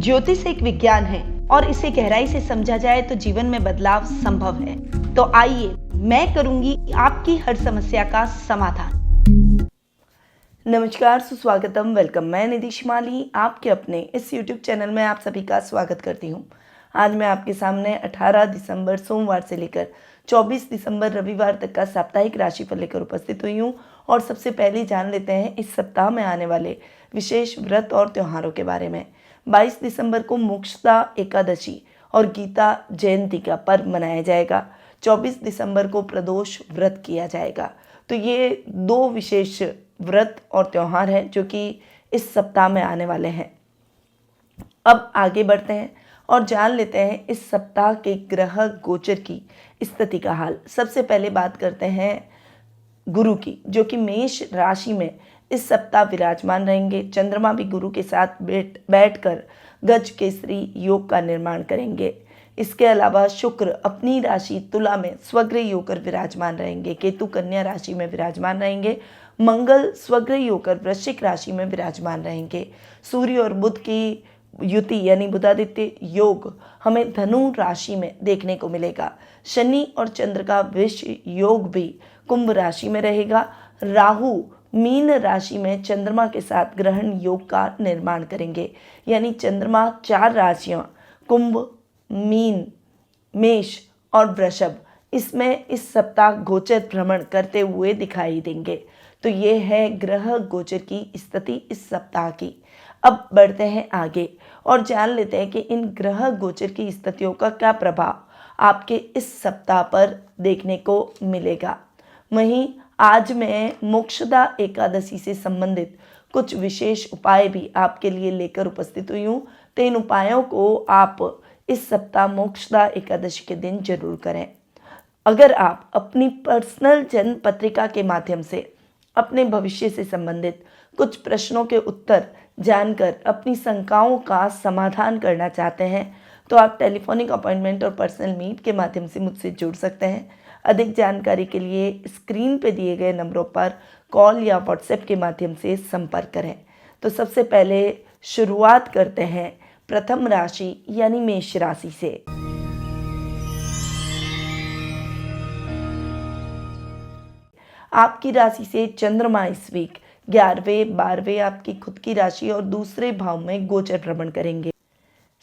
ज्योतिष एक विज्ञान है और इसे गहराई से समझा जाए तो जीवन में बदलाव संभव है। तो आइए मैं करूंगी आपकी हर समस्या का समाधान। नमस्कार, सुस्वागतम, वेलकम। मैं निधि शिमाली आपके अपने इस YouTube चैनल में आप सभी का स्वागत करती हूँ। आज मैं आपके सामने 18 दिसंबर सोमवार से लेकर 24 दिसंबर रविवार तक का साप्ताहिक राशिफल लेकर उपस्थित हुई हूँ। और सबसे पहले जान लेते हैं इस सप्ताह में आने वाले विशेष व्रत और त्योहारों के बारे में। 22 दिसंबर को मोक्षदा एकादशी और गीता जयंती का पर्व मनाया जाएगा। 24 दिसंबर को प्रदोष व्रत किया जाएगा। तो ये दो विशेष व्रत और त्यौहार हैं जो कि इस सप्ताह में आने वाले हैं। अब आगे बढ़ते हैं और जान लेते हैं इस सप्ताह के ग्रह गोचर की स्थिति का हाल। सबसे पहले बात करते हैं गुरु की, जो कि मेष राशि में इस सप्ताह विराजमान रहेंगे। चंद्रमा भी गुरु के साथ बैठकर गज केसरी योग का निर्माण करेंगे। इसके अलावा शुक्र अपनी राशि तुला में स्वग्रही होकर विराजमान रहेंगे। केतु कन्या राशि में विराजमान रहेंगे। मंगल स्वग्रही होकर वृश्चिक राशि में विराजमान रहेंगे। सूर्य और बुध की युति यानी बुधादित्य योग हमें धनु राशि में देखने को मिलेगा। शनि और चंद्र का विष योग भी कुंभ राशि में रहेगा। राहु मीन राशि में चंद्रमा के साथ ग्रहण योग का निर्माण करेंगे। यानी चंद्रमा 4 राशियां कुंभ, मीन, मेष और वृषभ इसमें इस सप्ताह गोचर भ्रमण करते हुए दिखाई देंगे। तो ये है ग्रह गोचर की स्थिति इस सप्ताह की। अब बढ़ते हैं आगे और जान लेते हैं कि इन ग्रह गोचर की स्थितियों का क्या प्रभाव आपके इस सप्ताह पर देखने को मिलेगा। वहीं आज मैं मोक्षदा एकादशी से संबंधित कुछ विशेष उपाय भी आपके लिए लेकर उपस्थित हुई हूँ। तो इन उपायों को आप इस सप्ताह मोक्षदा एकादशी के दिन जरूर करें। अगर आप अपनी पर्सनल जन्म पत्रिका के माध्यम से अपने भविष्य से संबंधित कुछ प्रश्नों के उत्तर जानकर अपनी शंकाओं का समाधान करना चाहते हैं तो आप टेलीफोनिक अपॉइंटमेंट और पर्सनल मीट के माध्यम से मुझसे जुड़ सकते हैं। अधिक जानकारी के लिए स्क्रीन पे दिए गए नंबरों पर कॉल या व्हाट्सएप के माध्यम से संपर्क करें। तो सबसे पहले शुरुआत करते हैं प्रथम राशि यानी मेष राशि से। आपकी राशि से चंद्रमा इस वीक 11वें 12वें आपकी खुद की राशि और दूसरे भाव में गोचर भ्रमण करेंगे।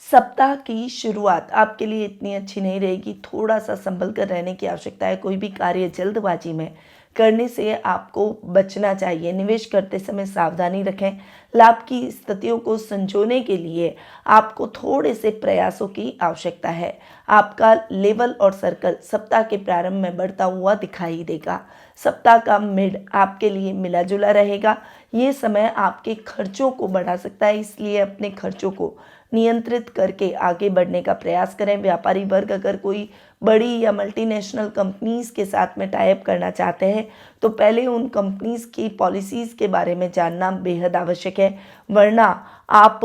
सप्ताह की शुरुआत आपके लिए इतनी अच्छी नहीं रहेगी। थोड़ा सा संभल कर रहने की आवश्यकता है। कोई भी कार्य जल्दबाजी में करने से आपको बचना चाहिए। निवेश करते समय सावधानी रखें। लाभ की स्थितियों को संजोने के लिए आपको थोड़े से प्रयासों की आवश्यकता है। आपका लेवल और सर्कल सप्ताह के प्रारंभ में बढ़ता हुआ दिखाई देगा। सप्ताह का मिड आपके लिए मिला जुला रहेगा। ये समय आपके खर्चों को बढ़ा सकता है, इसलिए अपने खर्चों को नियंत्रित करके आगे बढ़ने का प्रयास करें। व्यापारी वर्ग अगर कोई बड़ी या मल्टीनेशनल कंपनीज़ के साथ में टाई अप करना चाहते हैं तो पहले उन कंपनीज़ की पॉलिसीज़ के बारे में जानना बेहद आवश्यक है, वरना आप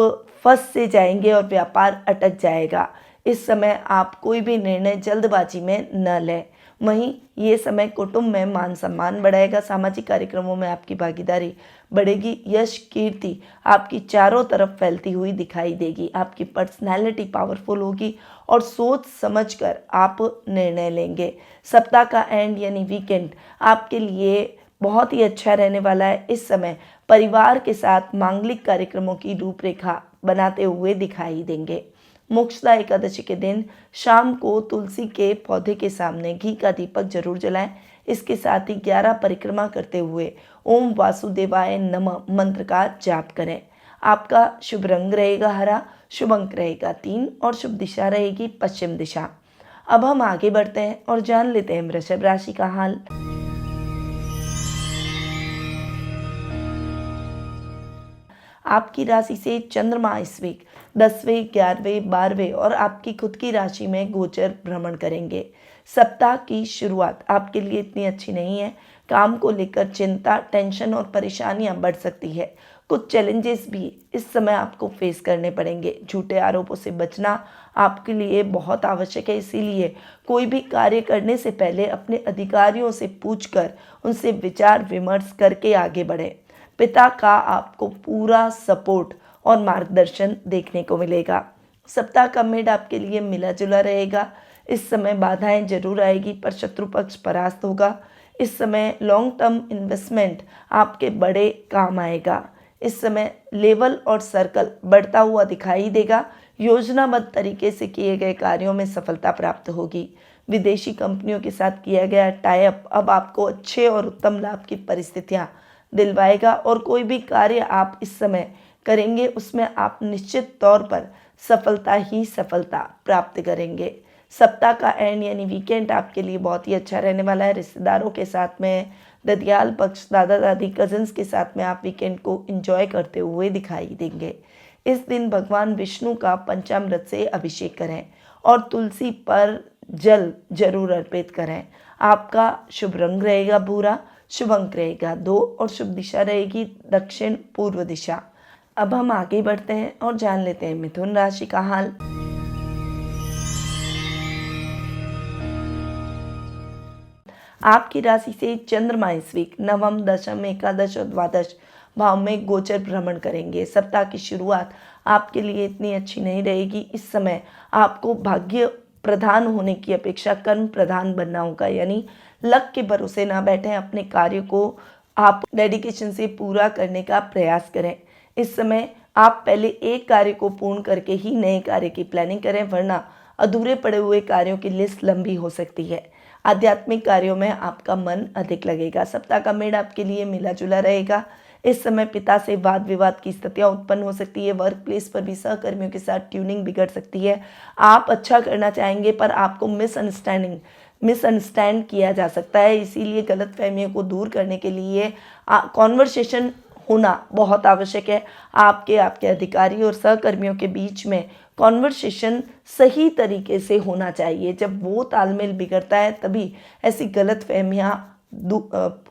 फंस से जाएंगे और व्यापार अटक जाएगा। इस समय आप कोई भी निर्णय जल्दबाजी में न लें। वहीं ये समय कुटुंब में मान सम्मान बढ़ाएगा। सामाजिक कार्यक्रमों में आपकी भागीदारी बढ़ेगी। यश कीर्ति आपकी चारों तरफ फैलती हुई दिखाई देगी। आपकी पर्सनैलिटी पावरफुल होगी और सोच समझकर आप निर्णय लेंगे। सप्ताह का एंड यानी वीकेंड आपके लिए बहुत ही अच्छा रहने वाला है। इस समय परिवार के साथ मांगलिक कार्यक्रमों की रूपरेखा बनाते हुए दिखाई देंगे। मोक्षदा एकादशी के दिन शाम को तुलसी के पौधे के सामने घी का दीपक जरूर जलाएं। इसके साथ ही 11 परिक्रमा करते हुए ओम वासुदेवाय नमः मंत्र का जाप करें। आपका शुभ रंग रहेगा हरा, शुभ अंक रहेगा 3 और शुभ दिशा रहेगी पश्चिम दिशा। अब हम आगे बढ़ते हैं और जान लेते हैं वृषभ राशि का हाल। आपकी राशि से चंद्रमा इस वीक 10वें 11वें 12वें और आपकी खुद की राशि में गोचर भ्रमण करेंगे। सप्ताह की शुरुआत आपके लिए इतनी अच्छी नहीं है। काम को लेकर चिंता, टेंशन और परेशानियां बढ़ सकती है। कुछ चैलेंजेस भी इस समय आपको फेस करने पड़ेंगे। झूठे आरोपों से बचना आपके लिए बहुत आवश्यक है, इसीलिए कोई भी कार्य करने से पहले अपने अधिकारियों से पूछकर उनसे विचार विमर्श करके आगे बढ़ें। पिता का आपको पूरा सपोर्ट और मार्गदर्शन देखने को मिलेगा। सप्ताह का मिड आपके लिए मिला जुला रहेगा। इस समय बाधाएं जरूर आएगी पर शत्रु पक्ष परास्त होगा। इस समय लॉन्ग टर्म इन्वेस्टमेंट आपके बड़े काम आएगा। इस समय लेवल और सर्कल बढ़ता हुआ दिखाई देगा। योजनाबद्ध तरीके से किए गए कार्यों में सफलता प्राप्त होगी। विदेशी कंपनियों के साथ किया गया टाई अप अब आपको अच्छे और उत्तम लाभ की परिस्थितियां दिलवाएगा और कोई भी कार्य आप इस समय करेंगे उसमें आप निश्चित तौर पर सफलता ही सफलता प्राप्त करेंगे। सप्ताह का एंड यानी वीकेंड आपके लिए बहुत ही अच्छा रहने वाला है। रिश्तेदारों के साथ में, ददियाल पक्ष, दादा दादी, कजिन्स के साथ में आप वीकेंड को एंजॉय करते हुए दिखाई देंगे। इस दिन भगवान विष्णु का पंचामृत से अभिषेक करें और तुलसी पर जल जरूर अर्पित करें। आपका शुभ रंग रहेगा भूरा, शुभ अंक रहेगा 2 और शुभ दिशा रहेगी दक्षिण पूर्व दिशा। अब हम आगे बढ़ते हैं और जान लेते हैं मिथुन राशि का हाल। आपकी राशि से चंद्रमा इस वीक नवम, दशम, एकादश और द्वादश भाव में गोचर भ्रमण करेंगे। सप्ताह की शुरुआत आपके लिए इतनी अच्छी नहीं रहेगी। इस समय आपको भाग्य प्रधान होने की अपेक्षा कर्म प्रधान बनना होगा, यानी लक के भरोसे ना बैठें। अपने कार्य को आप डेडिकेशन से पूरा करने का प्रयास करें। इस समय आप पहले एक कार्य को पूर्ण करके ही नए कार्य की प्लानिंग करें, वरना अधूरे पड़े हुए कार्यों की लिस्ट लंबी हो सकती है। आध्यात्मिक कार्यों में आपका मन अधिक लगेगा। सप्ताह का मेड़ आपके लिए मिला जुला रहेगा। इस समय पिता से वाद विवाद की स्थितियां उत्पन्न हो सकती है। वर्क प्लेस पर भी सहकर्मियों के साथ ट्यूनिंग बिगड़ सकती है। आप अच्छा करना चाहेंगे पर आपको मिसअंडरस्टैंड किया जा सकता है, इसीलिए गलतफहमियों को दूर करने के लिए कॉन्वर्सेशन होना बहुत आवश्यक है। आपके अधिकारी और सहकर्मियों के बीच में कॉन्वर्सेशन सही तरीके से होना चाहिए। जब वो तालमेल बिगड़ता है तभी ऐसी गलतफहमियां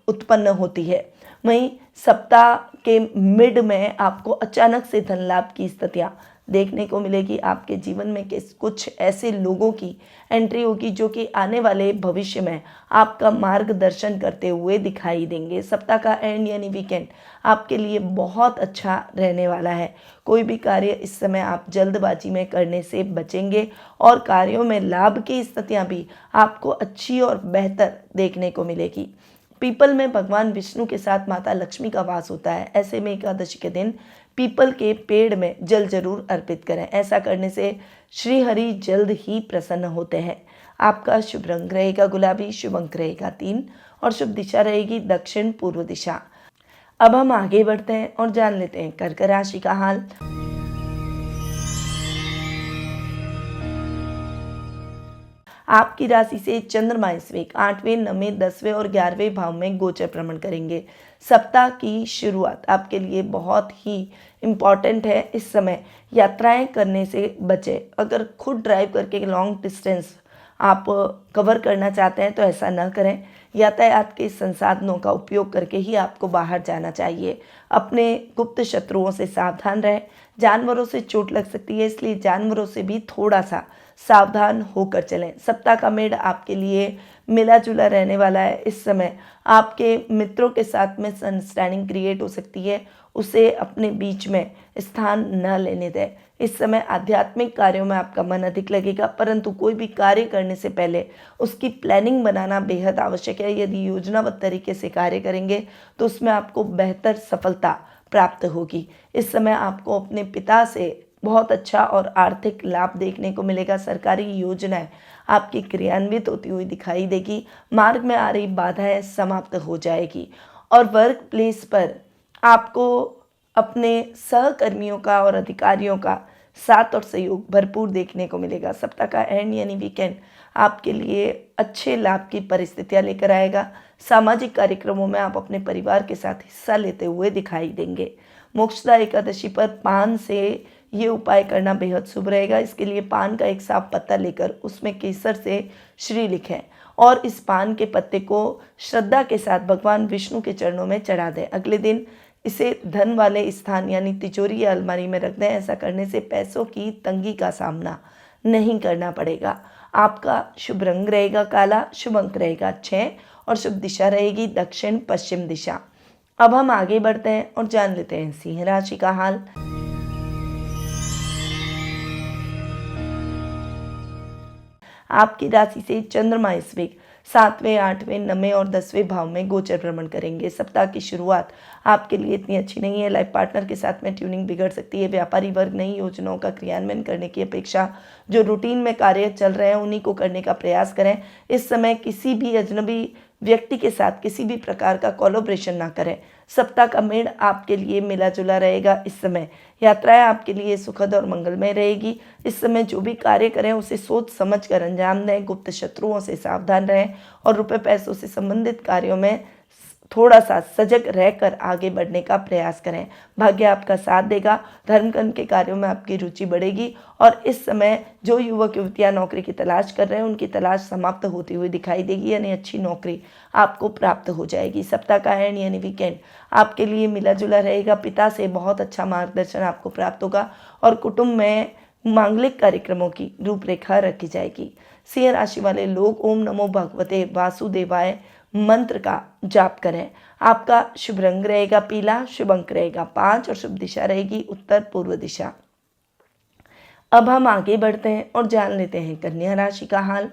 उत्पन्न होती है। वहीं सप्ताह के मिड में आपको अचानक से धन लाभ की स्थितियां देखने को मिलेगी। आपके जीवन में कुछ ऐसे लोगों की एंट्री होगी जो कि आने वाले भविष्य में आपका मार्गदर्शन करते हुए दिखाई देंगे। सप्ताह का एंड यानी वीकेंड आपके लिए बहुत अच्छा रहने वाला है। कोई भी कार्य इस समय आप जल्दबाजी में करने से बचेंगे और कार्यों में लाभ की स्थितियां भी आपको अच्छी और बेहतर देखने को मिलेगी। पीपल में भगवान विष्णु के साथ माता लक्ष्मी का वास होता है। ऐसे में एकादशी के दिन पीपल के पेड़ में जल जरूर अर्पित करें। ऐसा करने से श्री हरि जल्द ही प्रसन्न होते हैं। आपका शुभ रंग रहेगा गुलाबी, शुभ अंक रहेगा 3 और शुभ दिशा रहेगी दक्षिण पूर्व दिशा। अब हम आगे बढ़ते हैं और जान लेते हैं कर्क राशि का हाल। आपकी राशि से चंद्रमा इस वीक 8वें, 9वें, 10वें और 11वें भाव में गोचर भ्रमण करेंगे। सप्ताह की शुरुआत आपके लिए बहुत ही इम्पॉर्टेंट है। इस समय यात्राएं करने से बचें। अगर खुद ड्राइव करके लॉन्ग डिस्टेंस आप कवर करना चाहते हैं तो ऐसा न करें। यातायात के संसाधनों का उपयोग करके ही आपको बाहर जाना चाहिए। अपने गुप्त शत्रुओं से सावधान रहें। जानवरों से चोट लग सकती है, इसलिए जानवरों से भी थोड़ा सा सावधान होकर चलें। सप्ताह का मेड़ आपके लिए मिला जुला रहने वाला है। इस समय आपके मित्रों के साथ में मिसअंडरस्टैंडिंग क्रिएट हो सकती है, उसे अपने बीच में स्थान न लेने दें। इस समय आध्यात्मिक कार्यों में आपका मन अधिक लगेगा, परंतु कोई भी कार्य करने से पहले उसकी प्लानिंग बनाना बेहद आवश्यक है। यदि योजनाबद्ध तरीके से कार्य करेंगे तो उसमें आपको बेहतर सफलता प्राप्त होगी। इस समय आपको अपने पिता से बहुत अच्छा और आर्थिक लाभ देखने को मिलेगा। सरकारी योजनाएं आपकी क्रियान्वित होती हुई दिखाई देगी। मार्ग में आ रही बाधाएं समाप्त हो जाएगी और वर्क प्लेस पर आपको अपने सहकर्मियों का और अधिकारियों का साथ और सहयोग भरपूर देखने को मिलेगा। सप्ताह का एंड यानी वीकेंड आपके लिए अच्छे लाभ की परिस्थितियां लेकर आएगा। सामाजिक कार्यक्रमों में आप अपने परिवार के साथ हिस्सा लेते हुए दिखाई देंगे। मोक्षदा एकादशी पर पान से ये उपाय करना बेहद शुभ रहेगा। इसके लिए पान का एक साफ पत्ता लेकर उसमें केसर से श्री लिखें और इस पान के पत्ते को श्रद्धा के साथ भगवान विष्णु के चरणों में चढ़ा दें। अगले दिन इसे धन वाले स्थान यानी तिजोरी या अलमारी में रख दें। ऐसा करने से पैसों की तंगी का सामना नहीं करना पड़ेगा। आपका शुभ रंग रहेगा काला, शुभ अंक रहेगा 6 और शुभ दिशा रहेगी दक्षिण पश्चिम दिशा। अब हम आगे बढ़ते हैं और जान लेते हैं सिंह राशि का हाल। आपकी राशि से चंद्रमा इस वीक 7वें, 8वें, 9वें और 10वें भाव में गोचर भ्रमण करेंगे। सप्ताह की शुरुआत आपके लिए इतनी अच्छी नहीं है। लाइफ पार्टनर के साथ में ट्यूनिंग बिगड़ सकती है। व्यापारी वर्ग नई योजनाओं का क्रियान्वयन करने की अपेक्षा जो रूटीन में कार्य चल रहे हैं उन्हीं को करने का प्रयास करें। इस समय किसी भी अजनबी व्यक्ति के साथ किसी भी प्रकार का कोलैबोरेशन ना करें। सप्ताह का मेड़ आपके लिए मिला जुला रहेगा। इस समय यात्राएं आपके लिए सुखद और मंगलमय रहेगी। इस समय जो भी कार्य करें उसे सोच समझ कर अंजाम दें। गुप्त शत्रुओं से सावधान रहें और रुपए पैसों से संबंधित कार्यों में थोड़ा सा सजग रहकर आगे बढ़ने का प्रयास करें। भाग्य आपका साथ देगा। धर्म कर्म के कार्यों में आपकी रुचि बढ़ेगी और इस समय जो युवक युवतियां नौकरी की तलाश कर रहे हैं उनकी तलाश समाप्त होती हुई दिखाई देगी, यानी अच्छी नौकरी आपको प्राप्त हो जाएगी। सप्ताह का एंड यानी वीकेंड आपके लिए मिला जुला रहेगा। पिता से बहुत अच्छा मार्गदर्शन आपको प्राप्त होगा और कुटुंब में मांगलिक कार्यक्रमों की रूपरेखा रखी जाएगी। सिंह राशि वाले लोग ओम नमो भगवते वासुदेवाय मंत्र का जाप करें। आपका शुभ रंग रहेगा पीला, शुभ अंक रहेगा 5 और शुभ दिशा रहेगी उत्तर पूर्व दिशा। अब हम आगे बढ़ते हैं और जान लेते हैं कन्या राशि का हाल।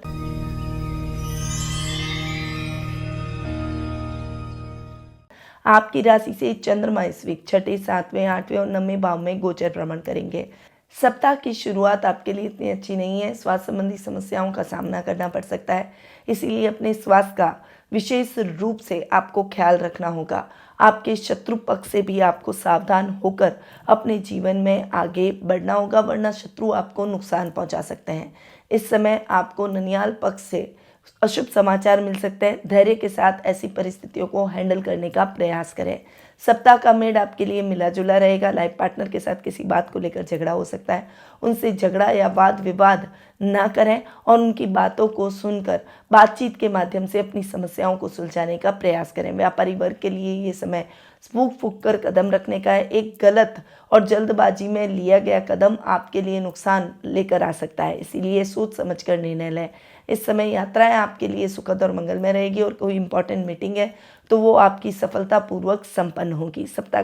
आपकी राशि से चंद्रमा इस वीक 6, 7वें, 8वें और 9वें भाव में गोचर भ्रमण करेंगे। सप्ताह की शुरुआत आपके लिए इतनी अच्छी नहीं है। स्वास्थ्य संबंधी समस्याओं का सामना करना पड़ सकता है, इसीलिए अपने स्वास्थ्य का विशेष रूप से आपको ख्याल रखना होगा। आपके शत्रु पक्ष से भी आपको सावधान होकर अपने जीवन में आगे बढ़ना होगा, वरना शत्रु आपको नुकसान पहुंचा सकते हैं। इस समय आपको ननियाल पक्ष से अशुभ समाचार मिल सकते हैं। धैर्य के साथ ऐसी परिस्थितियों को हैंडल करने का प्रयास करें। सप्ताह का मेड आपके लिए मिला जुला रहेगा। लाइफ पार्टनर के साथ किसी बात को लेकर झगड़ा हो सकता है, उनसे झगड़ा या वाद विवाद ना करें और उनकी बातों को सुनकर बातचीत के माध्यम से अपनी समस्याओं को सुलझाने का प्रयास करें। व्यापारी वर्ग के लिए ये समय फूक फूक कर कदम रखने का है। एक गलत और जल्दबाजी में लिया गया कदम आपके लिए नुकसान लेकर आ सकता है, इसीलिए सोच समझ कर निर्णय लें। इस समय यात्राएं आपके लिए सुखद और मंगलमय रहेगी और कोई इंपॉर्टेंट मीटिंग है तो वो आपकी सफलतापूर्वक संपन्न होगी। सप्ताह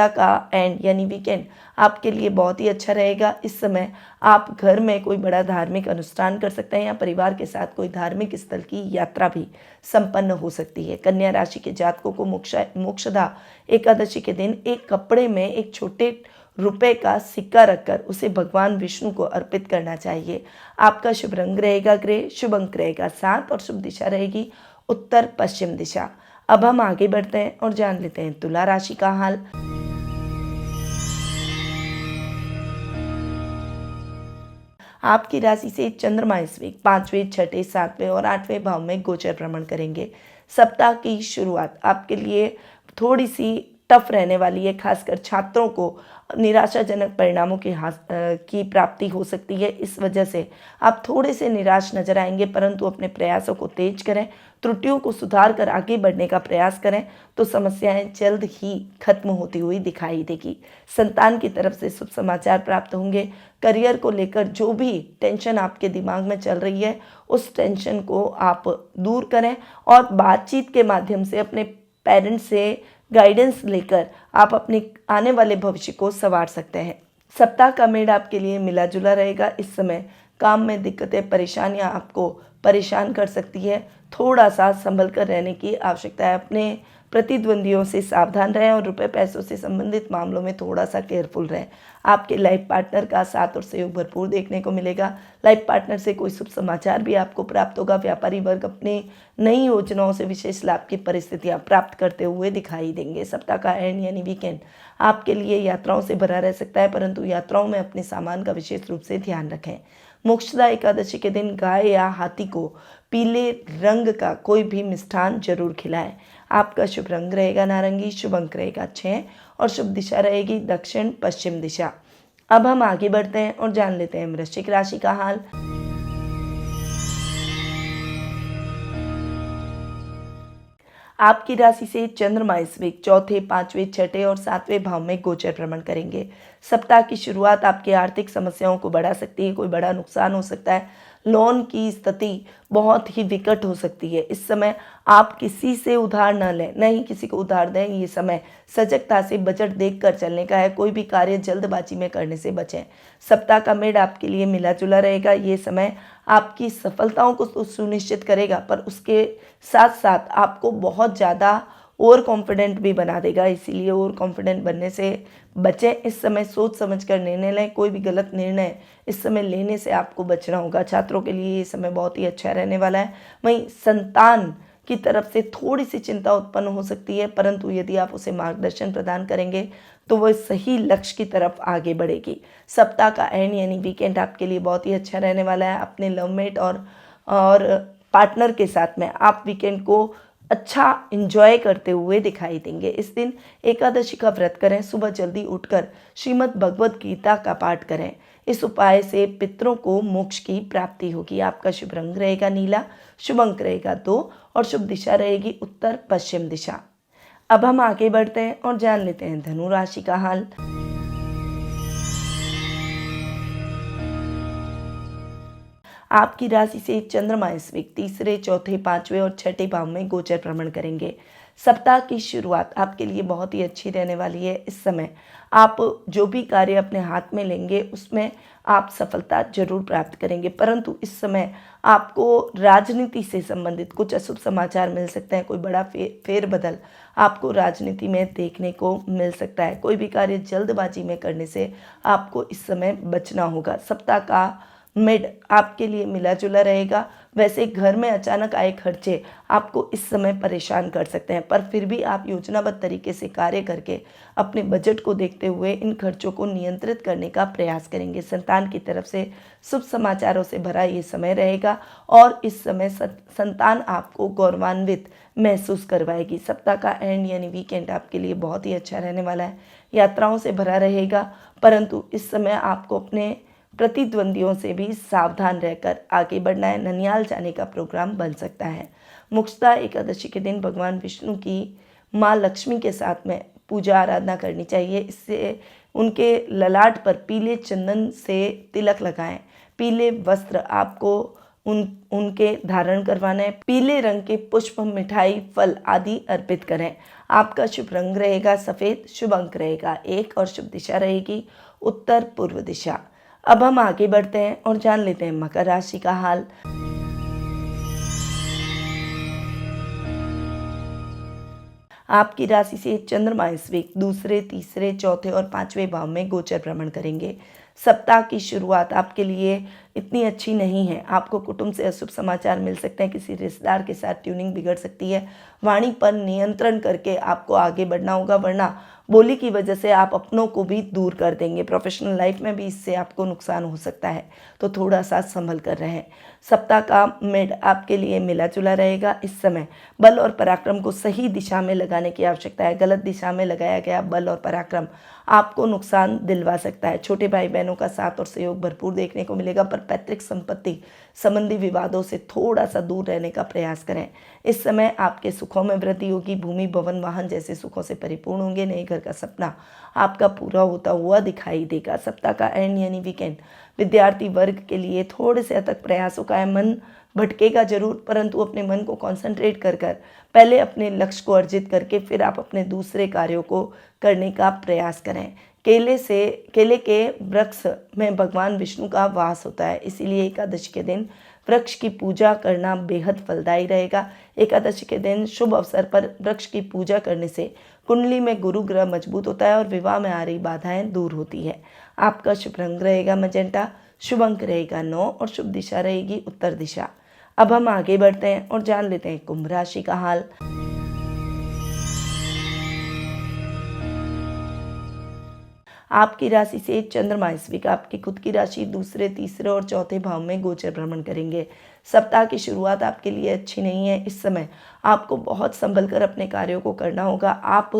का एंड यानी वीकेंड आपके लिए बहुत ही अच्छा रहेगा। इस समय आप घर में कोई बड़ा धार्मिक अनुष्ठान कर सकते हैं या परिवार के साथ कोई धार्मिक स्थल की यात्रा भी संपन्न हो सकती है। कन्या राशि के जातकों को मोक्षदा एकादशी के दिन एक कपड़े में एक छोटे रुपए का सिक्का रखकर उसे भगवान विष्णु को अर्पित करना चाहिए। आपका शुभ रंग रहेगा ग्रे, शुभ अंक रहेगा 7 और शुभ दिशा रहेगी उत्तर पश्चिम दिशा। अब हम आगे बढ़ते हैं और जान लेते हैं तुला राशि का हाल। आपकी राशि से चंद्रमा इस वीक 5वें, 6, 7वें और 8वें भाव में गोचर भ्रमण करेंगे। सप्ताह की शुरुआत आपके लिए थोड़ी सी टफ रहने वाली है, खासकर छात्रों को निराशाजनक परिणामों की प्राप्ति हो सकती है। इस वजह से आप थोड़े से निराश नजर आएंगे, परंतु अपने प्रयासों को तेज करें, त्रुटियों को सुधार कर आगे बढ़ने का प्रयास करें तो समस्याएं जल्द ही खत्म होती हुई दिखाई देगी। संतान की तरफ से शुभ समाचार प्राप्त होंगे। करियर को लेकर जो भी टेंशन आपके दिमाग में चल रही है उस टेंशन को आप दूर करें और बातचीत के माध्यम से अपने पेरेंट्स से गाइडेंस लेकर आप अपने आने वाले भविष्य को संवार सकते हैं। सप्ताह का मेड़ आपके लिए मिला जुला रहेगा। इस समय काम में दिक्कतें, परेशानियां आपको परेशान कर सकती है। थोड़ा सा संभल कर रहने की आवश्यकता है। अपने प्रतिद्वंदियों से सावधान रहें और रुपए पैसों से संबंधित मामलों में थोड़ा सा केयरफुल रहें। आपके लाइफ पार्टनर का साथ और सहयोग भरपूर देखने को मिलेगा। लाइफ पार्टनर से कोई शुभ समाचार भी आपको प्राप्त होगा। व्यापारी वर्ग अपनी नई योजनाओं से विशेष लाभ की परिस्थितियां प्राप्त करते हुए दिखाई देंगे। सप्ताह का एंड यानी वीकेंड आपके लिए यात्राओं से भरा रह सकता है, परंतु यात्राओं में अपने सामान का विशेष रूप से ध्यान रखें। मोक्षदा एकादशी के दिन गाय या हाथी को पीले रंग का कोई भी मिष्ठान जरूर खिलाएं। आपका शुभ रंग रहेगा नारंगी, शुभ अंक रहेगा 6 और शुभ दिशा रहेगी दक्षिण पश्चिम दिशा। अब हम आगे बढ़ते हैं और जान लेते हैं वृश्चिक राशि का हाल। आपकी राशि से चंद्रमा इस वीक 4, 5वें, 6 और 7वें भाव में गोचर भ्रमण करेंगे। सप्ताह की शुरुआत आपकी आर्थिक समस्याओं को बढ़ा सकती है, कोई बड़ा नुकसान हो सकता है। लोन की स्थिति बहुत ही विकट हो सकती है। इस समय आप किसी से उधार न लें, न ही किसी को उधार दें। ये समय सजगता से बजट देखकर चलने का है। कोई भी कार्य जल्दबाजी में करने से बचें। सप्ताह का मिड आपके लिए मिला जुला रहेगा। ये समय आपकी सफलताओं को तो सुनिश्चित करेगा, पर उसके साथ साथ आपको बहुत ज़्यादा ओवर कॉन्फिडेंट भी बना देगा। इसीलिए ओवर कॉन्फिडेंट बनने से बचें। इस समय सोच समझ कर निर्णय लें। कोई भी गलत निर्णय इस समय लेने से आपको बचना होगा। छात्रों के लिए ये समय बहुत ही अच्छा रहने वाला है। वहीं संतान की तरफ से थोड़ी सी चिंता उत्पन्न हो सकती है, परंतु यदि आप उसे मार्गदर्शन प्रदान करेंगे तो वह सही लक्ष्य की तरफ आगे बढ़ेगी। सप्ताह का एंड यानी वीकेंड आपके लिए बहुत ही अच्छा रहने वाला है। अपने लवमेट और पार्टनर के साथ में आप वीकेंड को अच्छा इंजॉय करते हुए दिखाई देंगे। इस दिन एकादशी का व्रत करें। सुबह जल्दी उठकर श्रीमद् भगवद गीता का पाठ करें। इस उपाय से पितरों को मोक्ष की प्राप्ति होगी। आपका शुभ रंग रहेगा नीला, शुभ अंक रहेगा 2 और शुभ दिशा रहेगी उत्तर पश्चिम दिशा। अब हम आगे बढ़ते हैं और जान लेते हैं धनु राशि का हाल। आपकी राशि से चंद्रमा इस वीक तीसरे, चौथे, पांचवें और छठे भाव में गोचर भ्रमण करेंगे। सप्ताह की शुरुआत आपके लिए बहुत ही अच्छी रहने वाली है। इस समय आप जो भी कार्य अपने हाथ में लेंगे उसमें आप सफलता जरूर प्राप्त करेंगे, परंतु इस समय आपको राजनीति से संबंधित कुछ अशुभ समाचार मिल सकते हैं। कोई बड़ा फेरबदल आपको राजनीति में देखने को मिल सकता है। कोई भी कार्य जल्दबाजी में करने से आपको इस समय बचना होगा। सप्ताह का मिड आपके लिए मिला जुला रहेगा। वैसे घर में अचानक आए खर्चे आपको इस समय परेशान कर सकते हैं, पर फिर भी आप योजनाबद्ध तरीके से कार्य करके अपने बजट को देखते हुए इन खर्चों को नियंत्रित करने का प्रयास करेंगे। संतान की तरफ से शुभ समाचारों से भरा ये समय रहेगा और इस समय संतान आपको गौरवान्वित महसूस करवाएगी। सप्ताह का एंड यानी वीकेंड आपके लिए बहुत ही अच्छा रहने वाला है। यात्राओं से भरा रहेगा, परंतु इस समय आपको अपने प्रतिद्वंदियों से भी सावधान रहकर आगे बढ़ना है। ननियाल जाने का प्रोग्राम बन सकता है। मुख्यतः एकादशी के दिन भगवान विष्णु की माँ लक्ष्मी के साथ में पूजा आराधना करनी चाहिए। इससे उनके ललाट पर पीले चंदन से तिलक लगाएं। पीले वस्त्र आपको उनके धारण करवाना है। पीले रंग के पुष्प, मिठाई, फल आदि अर्पित करें। आपका शुभ रंग रहेगा सफ़ेद, शुभ अंक रहेगा 1 और शुभ दिशा रहेगी उत्तर पूर्व दिशा। अब हम आगे बढ़ते हैं और जान लेते हैं मकर राशि का हाल। आपकी राशि से चंद्रमा इस वीक दूसरे, तीसरे, चौथे और पांचवें भाव में गोचर भ्रमण करेंगे। सप्ताह की शुरुआत आपके लिए इतनी अच्छी नहीं है। आपको कुटुंब से अशुभ समाचार मिल सकते हैं। किसी रिश्तेदार के साथ ट्यूनिंग बिगड़ सकती है। वाणी पर नियंत्रण करके आपको आगे बढ़ना होगा, वरना बोली की वजह से आप अपनों को भी दूर कर देंगे। प्रोफेशनल लाइफ में भी इससे आपको नुकसान हो सकता है, तो थोड़ा सा संभल कर रहें। सप्ताह का मिड आपके लिए मिला जुला रहेगा। इस समय बल और पराक्रम को सही दिशा में लगाने की आवश्यकता है। गलत दिशा में लगाया गया बल और पराक्रम आपको नुकसान दिलवा सकता है। छोटे भाई बहनों का साथ और सहयोग भरपूर देखने को मिलेगा, पर पैतृक संपत्ति संबंधी विवादों से थोड़ा सा दूर रहने का प्रयास करें। इस समय आपके सुखों में वृद्धि होगी। भूमि, भवन, वाहन जैसे सुखों से परिपूर्ण होंगे। नए घर का सपना आपका पूरा होता हुआ दिखाई देगा। सप्ताह का एंड यानी वीकेंड विद्यार्थी वर्ग के लिए थोड़े से अथक प्रयासों का है। मन भटकेगा जरूर, परंतु अपने मन को कंसंट्रेट कर पहले अपने लक्ष्य को अर्जित करके फिर आप अपने दूसरे कार्यों को करने का प्रयास करें। केले के वृक्ष में भगवान विष्णु का वास होता है, इसीलिए एकादशी के दिन वृक्ष की पूजा करना बेहद फलदायी रहेगा। एकादशी के दिन शुभ अवसर पर वृक्ष की पूजा करने से कुंडली में गुरु ग्रह मजबूत होता है और विवाह में आ रही बाधाएं दूर होती है। आपका शुभ रंग रहेगा मजेंटा, शुभ अंक रहेगा 9 और शुभ दिशा रहेगी उत्तर दिशा। अब हम आगे बढ़ते हैं और जान लेते हैं कुंभ राशि का हाल। आपकी राशि से चंद्रमा इस वीक आपकी खुद की राशि दूसरे, तीसरे और चौथे भाव में गोचर भ्रमण करेंगे। सप्ताह की शुरुआत आपके लिए अच्छी नहीं है। इस समय आपको बहुत संभल कर अपने कार्यों को करना होगा। आप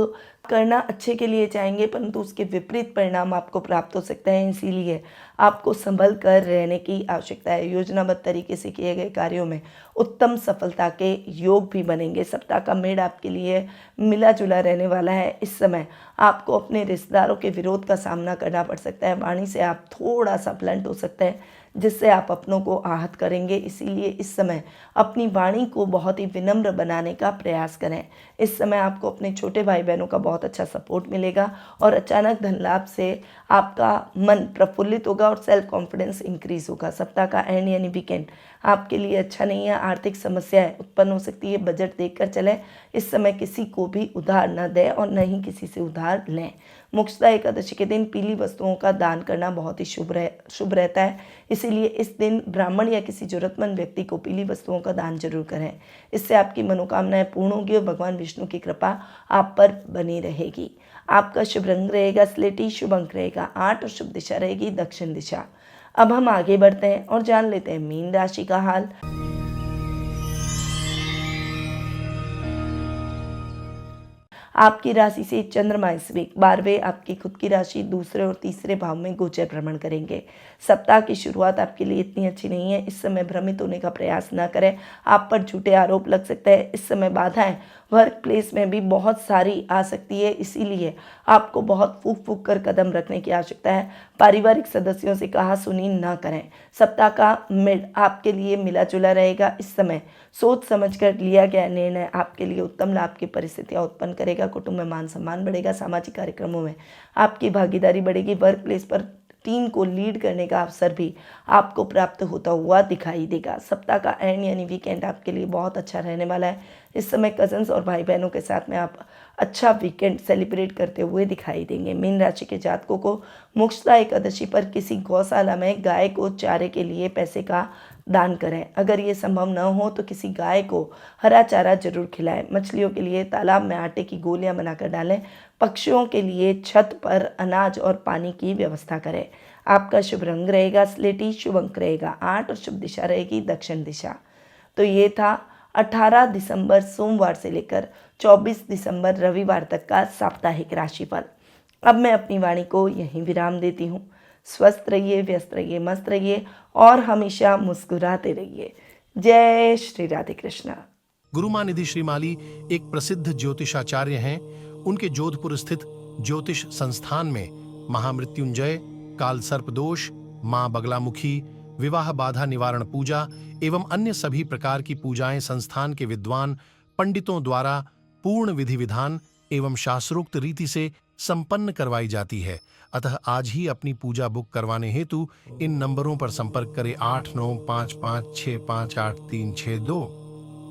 करना अच्छे के लिए चाहेंगे, परंतु उसके विपरीत परिणाम आपको प्राप्त हो सकते हैं, इसीलिए आपको संभल कर रहने की आवश्यकता है। योजनाबद्ध तरीके से किए गए कार्यों में उत्तम सफलता के योग भी बनेंगे। सप्ताह का मेड़ आपके लिए मिला जुला रहने वाला है। इस समय आपको अपने रिश्तेदारों के विरोध का सामना करना पड़ सकता है। वाणी से आप थोड़ा सा ब्लंट हो सकते हैं, जिससे आप अपनों को आहत करेंगे। इसीलिए इस समय अपनी वाणी को बहुत ही विनम्र बनाने का प्रयास करें। इस समय आपको अपने छोटे भाई बहनों का बहुत अच्छा सपोर्ट मिलेगा और अचानक धन लाभ से आपका मन प्रफुल्लित होगा और सेल्फ कॉन्फिडेंस इंक्रीज होगा। सप्ताह का एंड यानी वीकेंड आपके लिए अच्छा नहीं है। आर्थिक समस्याएं उत्पन्न हो सकती है। बजट देखकर चलें। इस समय किसी को भी उधार न दें और न ही किसी से उधार लें। मोक्षदा एकादशी के दिन पीली वस्तुओं का दान करना बहुत ही शुभ रहता है। इसीलिए इस दिन ब्राह्मण या किसी जरूरतमंद व्यक्ति को पीली वस्तुओं का दान जरूर करें। इससे आपकी मनोकामनाएं पूर्ण होगी और भगवान विष्णु की कृपा आप पर बनी रहेगी। आपका शुभ रंग रहेगा स्लेटी, शुभ अंक रहेगा 8 और शुभ दिशा रहेगी दक्षिण दिशा। अब हम आगे बढ़ते हैं और जान लेते हैं मीन राशि का हाल। आपकी राशि से चंद्रमा इस वीक 12वें आपकी खुद की राशि दूसरे और तीसरे भाव में गोचर भ्रमण करेंगे। सप्ताह की शुरुआत आपके लिए इतनी अच्छी नहीं है। इस समय भ्रमित होने का प्रयास न करें। आप पर झूठे आरोप लग सकते हैं। इस समय बाधाएं वर्क प्लेस में भी बहुत सारी आ सकती है। इसीलिए आपको बहुत फूक फूक कर कदम रखने की आवश्यकता है। पारिवारिक सदस्यों से कहा सुनी न करें। सप्ताह का मिड आपके लिए मिला जुला रहेगा। इस समय सोच समझकर लिया गया निर्णय आपके लिए उत्तम लाभ की परिस्थितियां उत्पन्न करेगा। कुटुंब में मान सम्मान बढ़ेगा। सामाजिक कार्यक्रमों में आपकी भागीदारी बढ़ेगी। वर्क प्लेस पर टीम को लीड करने का अवसर भी आपको प्राप्त होता हुआ दिखाई देगा। सप्ताह का एंड यानी वीकेंड आपके लिए बहुत अच्छा रहने वाला है। इस समय कजन्स और भाई बहनों के साथ में आप अच्छा वीकेंड सेलिब्रेट करते हुए दिखाई देंगे। मीन राशि के जातकों को मोक्षदा एकादशी पर किसी गौशाला में गाय को चारे के लिए पैसे का दान करें। अगर ये संभव न हो तो किसी गाय को हरा चारा जरूर खिलाएं। मछलियों के लिए तालाब में आटे की गोलियां बनाकर डालें। पक्षियों के लिए छत पर अनाज और पानी की व्यवस्था करें। आपका शुभ रंग रहेगा स्लेटी, शुभ अंक रहेगा 8 और शुभ दिशा रहेगी दक्षिण दिशा। तो ये था 18 दिसंबर सोमवार से लेकर 24 दिसंबर रविवार तक का साप्ताहिक राशिफल। अब मैं अपनी वाणी को यहीं विराम देती हूँ। स्वस्थ रहिए, व्यस्त रहिए, मस्त रहिए और हमेशा मुस्कुराते रहिए। जय श्री राधे कृष्णा। गुरु माँ निधि श्रीमाली एक प्रसिद्ध ज्योतिषाचार्य हैं। उनके जोधपुर स्थित ज्योतिष संस्थान में महामृत्युंजय, काल सर्प दोष, माँ बगलामुखी, विवाह बाधा निवारण पूजा एवं अन्य सभी प्रकार की पूजाएं संस्थान के विद्वान पंडितों द्वारा पूर्ण विधि विधान एवं शास्त्रोक्त रीति से संपन्न करवाई जाती है। अतः आज ही अपनी पूजा बुक करवाने हेतु इन नंबरों पर संपर्क करें 8955658362।